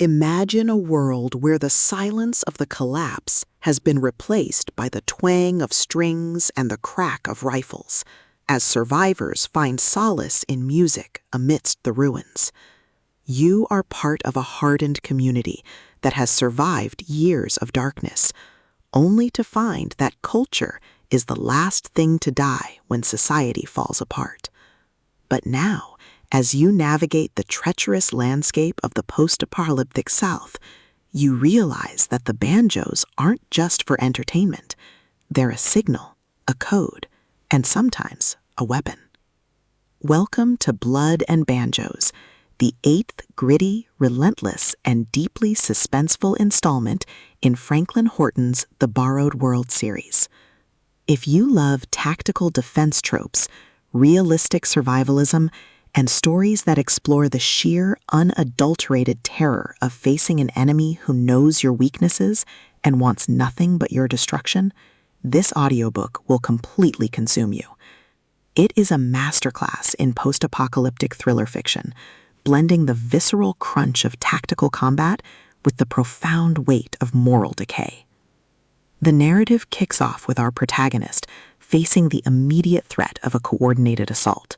Imagine a world where the silence of the collapse has been replaced by the twang of strings and the crack of rifles, as survivors find solace in music amidst the ruins. You are part of a hardened community that has survived years of darkness, only to find that culture is the last thing to die when society falls apart. But now, as you navigate the treacherous landscape of the post-apocalyptic South, you realize that the banjos aren't just for entertainment. They're a signal, a code, and sometimes a weapon. Welcome to Blood and Banjos, the 8th gritty, relentless, and deeply suspenseful installment in Franklin Horton's The Borrowed World series. If you love tactical defense tropes, realistic survivalism, and stories that explore the sheer, unadulterated terror of facing an enemy who knows your weaknesses and wants nothing but your destruction, this audiobook will completely consume you. It is a masterclass in post-apocalyptic thriller fiction, blending the visceral crunch of tactical combat with the profound weight of moral decay. The narrative kicks off with our protagonist facing the immediate threat of a coordinated assault,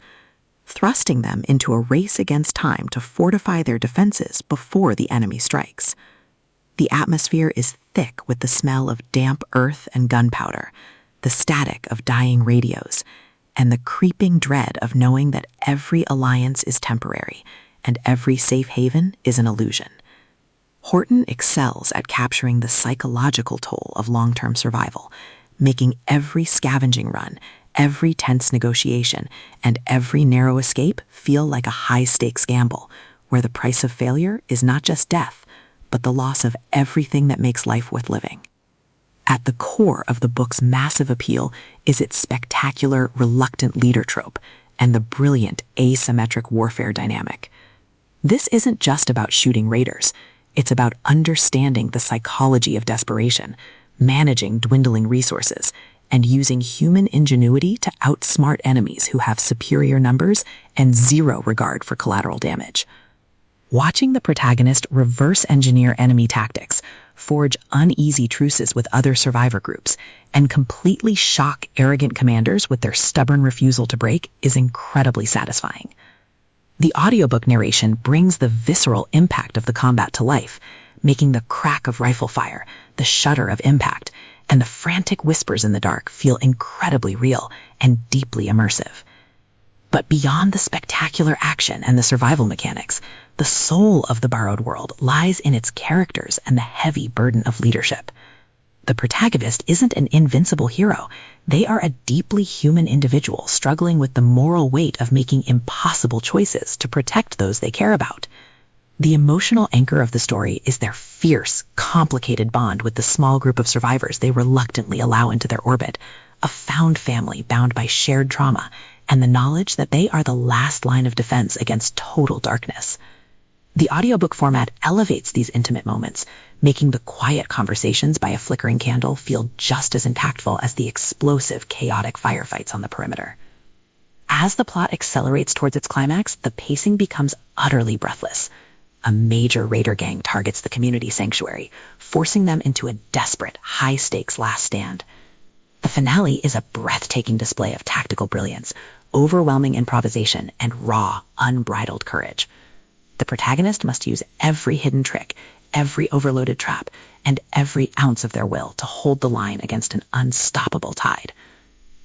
thrusting them into a race against time to fortify their defenses before the enemy strikes. The atmosphere is thick with the smell of damp earth and gunpowder, the static of dying radios, and the creeping dread of knowing that every alliance is temporary and every safe haven is an illusion. Horton excels at capturing the psychological toll of long-term survival, making every scavenging run, every tense negotiation, and every narrow escape feel like a high-stakes gamble, where the price of failure is not just death, but the loss of everything that makes life worth living. At the core of the book's massive appeal is its spectacular, reluctant leader trope and the brilliant asymmetric warfare dynamic. This isn't just about shooting raiders. It's about understanding the psychology of desperation, managing dwindling resources, and using human ingenuity to outsmart enemies who have superior numbers and zero regard for collateral damage. Watching the protagonist reverse engineer enemy tactics, forge uneasy truces with other survivor groups, and completely shock arrogant commanders with their stubborn refusal to break is incredibly satisfying. The audiobook narration brings the visceral impact of the combat to life, making the crack of rifle fire, the shudder of impact, and the frantic whispers in the dark feel incredibly real and deeply immersive. But beyond the spectacular action and the survival mechanics, the soul of The Borrowed World lies in its characters and the heavy burden of leadership. The protagonist isn't an invincible hero. They are a deeply human individual struggling with the moral weight of making impossible choices to protect those they care about. The emotional anchor of the story is their fierce, complicated bond with the small group of survivors they reluctantly allow into their orbit, a found family bound by shared trauma, and the knowledge that they are the last line of defense against total darkness. The audiobook format elevates these intimate moments, making the quiet conversations by a flickering candle feel just as impactful as the explosive, chaotic firefights on the perimeter. As the plot accelerates towards its climax, the pacing becomes utterly breathless. A major raider gang targets the community sanctuary, forcing them into a desperate, high-stakes last stand. The finale is a breathtaking display of tactical brilliance, overwhelming improvisation, and raw, unbridled courage. The protagonist must use every hidden trick, every overloaded trap, and every ounce of their will to hold the line against an unstoppable tide.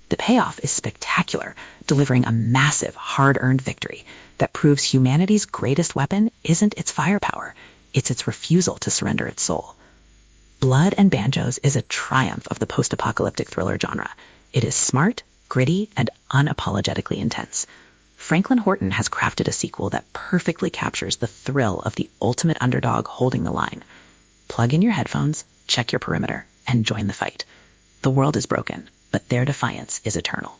The payoff is spectacular, delivering a massive, hard-earned victory that proves humanity's greatest weapon isn't its firepower, it's its refusal to surrender its soul. Blood and Banjos is a triumph of the post-apocalyptic thriller genre. It is smart, gritty, and unapologetically intense. Franklin Horton has crafted a sequel that perfectly captures the thrill of the ultimate underdog holding the line. Plug in your headphones, check your perimeter, and join the fight. The world is broken, but their defiance is eternal.